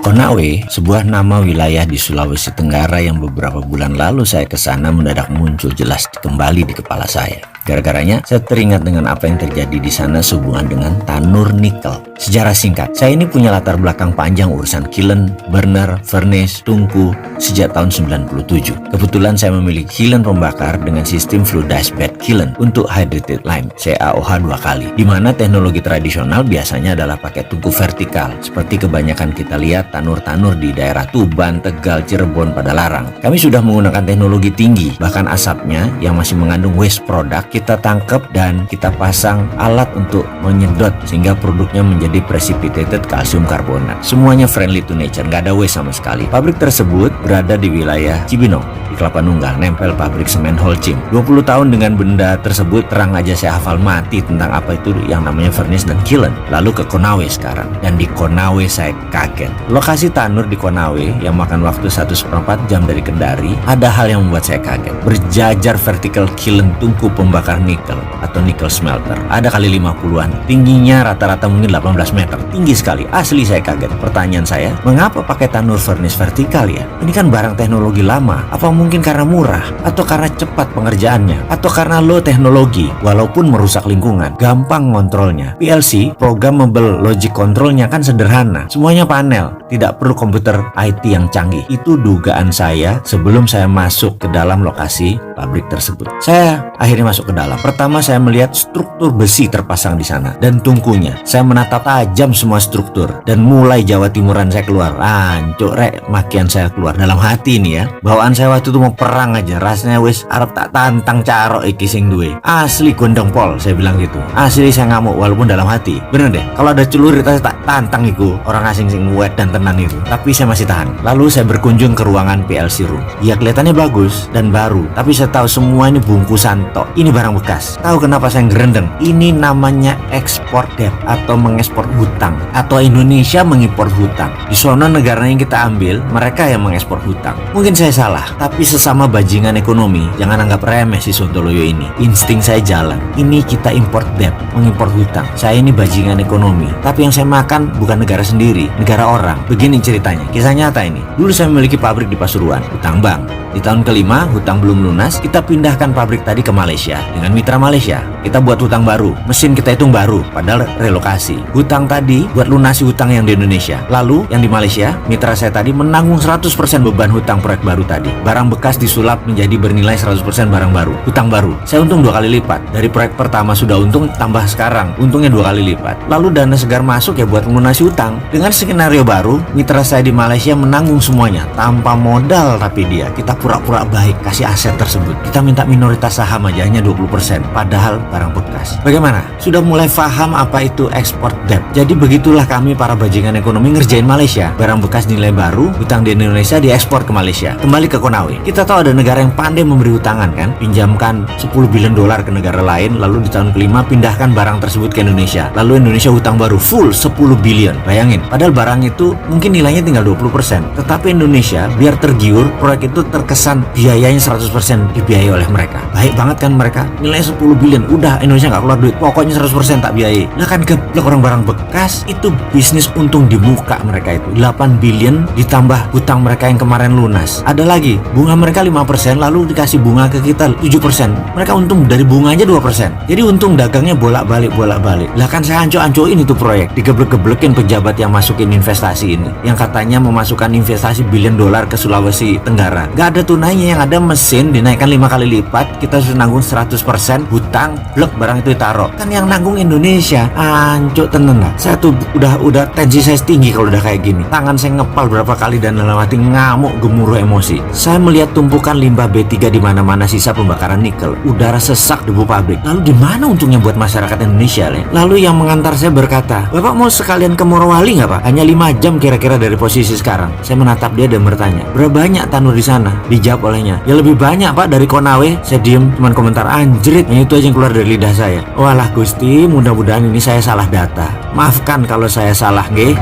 Konawe, sebuah nama wilayah di Sulawesi Tenggara yang beberapa bulan lalu saya ke sana mendadak muncul jelas kembali di kepala saya. Gara-garanya, saya teringat dengan apa yang terjadi di sana sehubungan dengan tanur nikel. Sejarah singkat, saya ini punya latar belakang panjang urusan kiln, burner, furnace, tungku sejak tahun 97. Kebetulan saya memiliki kiln pembakar dengan sistem fluidized bed kiln untuk hydrated lime, CaOH 2 kali. Di mana teknologi tradisional biasanya adalah pakai tungku vertikal, seperti kebanyakan kita lihat tanur-tanur di daerah Tuban, Tegal, Cirebon, Padalarang. Kami sudah menggunakan teknologi tinggi, bahkan asapnya yang masih mengandung waste product kita tangkap dan kita pasang alat untuk menyedot sehingga produknya menjadi precipitated calcium carbonate. Semuanya friendly to nature, nggak ada waste sama sekali. Pabrik tersebut berada di wilayah Cibinong di Kelapa Nunggal, nempel pabrik semen Holcim. 20 tahun dengan benda tersebut, terang aja saya hafal mati tentang apa itu yang namanya furnace dan kiln. Lalu ke Konawe sekarang, dan di Konawe saya kaget. Lokasi tanur di Konawe yang makan waktu 1,4 jam dari Kendari, ada hal yang membuat saya kaget. Berjajar vertical kiln tungku pembakar nikel atau nickel smelter, ada kali 50-an, tingginya rata-rata mungkin 18 meter, tinggi sekali. Asli saya kaget. Pertanyaan saya, mengapa pakai tanur furnace vertikal ya? Ini kan barang teknologi lama. Apa mungkin karena murah, atau karena cepat pengerjaannya, atau karena low teknologi walaupun merusak lingkungan, gampang ngontrolnya? PLC, programmable logic controlnya kan sederhana, semuanya panel, tidak perlu komputer IT yang canggih. Itu dugaan saya sebelum saya masuk ke dalam lokasi pabrik tersebut. Saya akhirnya masuk ke dalam. Pertama saya melihat struktur besi terpasang di sana dan tungkunya. Saya menatap tajam semua struktur dan mulai Jawa Timuran saya keluar. Ancuk rek, makian saya keluar dalam hati ini ya. Bawaan saya waktu itu mau perang aja, rasanya wis arep tak tantang carok iki sing duwe. Asli gondong pol, saya bilang gitu. Asli saya ngamuk walaupun dalam hati. Bener deh, kalau ada celurit saya tak tantang iku orang asing sing wet dan tenan itu. Tapi saya masih tahan. Lalu saya berkunjung ke ruangan PLC room. Ya kelihatannya bagus dan baru, tapi saya tahu semua ini bungkusan tok. Ini barang bekas. Tahu kenapa saya gerendeng? Ini namanya ekspor debt atau mengekspor hutang, atau Indonesia mengimpor hutang. Di sono negara yang kita ambil, mereka yang mengekspor hutang. Mungkin saya salah, tapi sesama bajingan ekonomi, jangan anggap remeh si Sontoloyo ini. Insting saya jalan. Ini kita import debt, mengimpor hutang. Saya ini bajingan ekonomi, tapi yang saya makan bukan negara sendiri, negara orang. Begini ceritanya, kisah nyata ini. Dulu saya memiliki pabrik di Pasuruan, hutang bank. Di tahun kelima, hutang belum lunas, kita pindahkan pabrik tadi ke Malaysia dengan mitra Malaysia. Kita buat hutang baru, mesin kita hitung baru, padahal relokasi. Hutang tadi buat lunasi hutang yang di Indonesia. Lalu yang di Malaysia, mitra saya tadi menanggung 100% beban hutang proyek baru tadi. Barang bekas disulap menjadi bernilai 100% barang baru, hutang baru. Saya untung 2 kali lipat. Dari proyek pertama sudah untung, tambah sekarang untungnya 2 kali lipat. Lalu dana segar masuk ya buat melunasi hutang. Dengan skenario baru, mitra saya di Malaysia menanggung semuanya tanpa modal, tapi kita pura-pura baik kasih aset tersebut. Kita minta minoritas saham aja hanya 20%, padahal barang bekas. Bagaimana? Sudah mulai paham apa itu export debt. Jadi begitulah kami para bajingan ekonomi ngerjain Malaysia. Barang bekas nilai baru, hutang di Indonesia diekspor ke Malaysia. Kembali ke Konawe. Kita tahu ada negara yang pandai memberi hutangan kan? Pinjamkan 10 billion dolar ke negara lain, lalu di tahun kelima pindahkan barang tersebut ke Indonesia. Lalu Indonesia hutang baru full 10 billion. Bayangin, padahal barang itu mungkin nilainya tinggal 20%. Tetapi Indonesia biar tergiur, proyek itu terkesan biayanya 100% dibiayai oleh mereka. Baik banget kan mereka, nilainya 10 billion, udah Indonesia nggak keluar duit, pokoknya 100% tak biayai. Lah kan geblek orang barang bekas, itu bisnis untung di muka mereka itu. 8 billion ditambah hutang mereka yang kemarin lunas. Ada lagi, bunga mereka 5%, lalu dikasih bunga ke kita 7%. Mereka untung dari bunganya 2%. Jadi untung dagangnya bolak-balik. Lah kan saya anco-ancoin itu proyek, digeblek-geblekin pejabat yang masukin investasi ini, yang katanya memasukkan investasi billion dolar ke Sulawesi Tenggara. Gak ada tunainya, yang ada mesin dinaikkan 5 kali lipat, kita sudah nanggung 100% hutang, blok barang itu ditaruh. Kan yang nanggung Indonesia. Ancuk tenan lah. Saya tuh udah tensi saya tinggi kalau udah kayak gini. Tangan saya ngepal berapa kali dan dalam hati ngamuk gemuruh emosi. Saya melihat tumpukan limbah B3 di mana-mana, sisa pembakaran nikel, udara sesak debu pabrik. Lalu di mana untungnya buat masyarakat Indonesia, Le? Lalu yang mengantar saya berkata, "Bapak mau sekalian ke Morowali nggak, Pak? Hanya 5 jam kira-kira dari posisi sekarang." Saya menatap dia dan bertanya, "Berapa banyak tanur di sana?" Dijawab olehnya, "Ya lebih banyak, Pak, dari Konawe." Saya diem, cuman komentar anjrit, yang itu aja yang keluar dari lidah saya. Walah Gusti, mudah-mudahan ini saya salah data. Maafkan kalau saya salah, nggih.